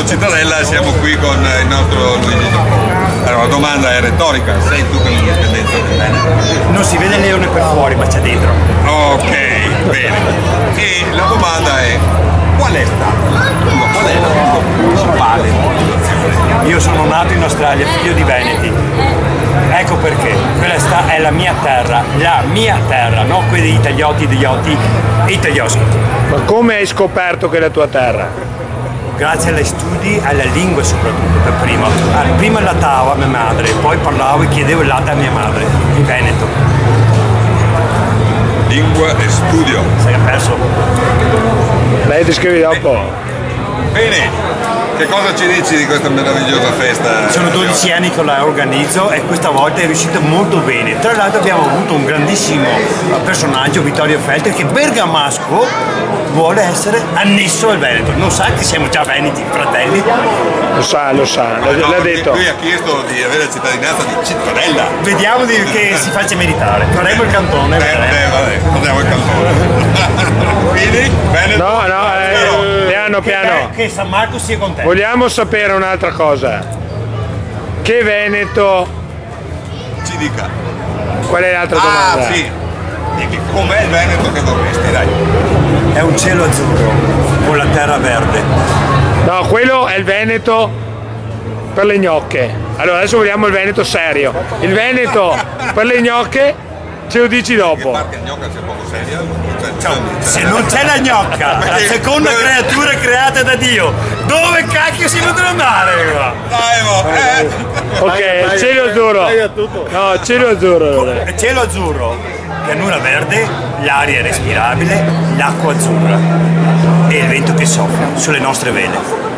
con Cittadella e siamo qui con il nostro Luigi Giappone. Allora, la domanda è retorica, sei tu che l'indipendenza del Veneto? Non si vede il leone per fuori, ma c'è dentro. Ok, bene. E la domanda è, qual è la tua principale motivazione? Io sono nato in Australia, figlio di Veneti. Ecco perché, questa è la mia terra, non quella degli italioti. Ma come hai scoperto che è la tua terra? Grazie agli studi e alla lingua soprattutto, per prima. Prima allattavo a mia madre, poi parlavo e chiedevo il latte a mia madre, in Veneto. Lingua e studio. Sei perso? Lei ti scrivi dopo? Bene, che cosa ci dici di questa meravigliosa festa? Sono 12 anni che la organizzo e questa volta è riuscita molto bene. Tra l'altro abbiamo avuto un grandissimo personaggio, Vittorio Feltri, che bergamasco vuole essere annesso al Veneto. Non sa che siamo già veneti, fratelli? Lo sa, l'ha detto. Lui ha chiesto di avere la cittadinanza di Cittadella. Vediamo che si faccia meritare. Faremo il cantone. Vabbè, facciamo il cantone. Quindi, Veneto. Piano. Che San Marco sia contento. Vogliamo sapere un'altra cosa. Che Veneto? Ci dica. Qual è l'altra domanda? Ah, sì. E com'è il Veneto che vorresti, dai? È un cielo azzurro con la terra verde. No, quello è il Veneto per le gnocche. Allora adesso vogliamo il Veneto serio. Il Veneto per le gnocche ce lo dici dopo. Che parte la gnocca sia poco seria? Se non c'è la gnocca, la seconda creatura creata da Dio, dove cacchio si potrà andare? Dai, Ok, cielo azzurro. No, cielo azzurro. Cielo azzurro, pianura verde, l'aria è respirabile, l'acqua azzurra e il vento che soffia sulle nostre vele.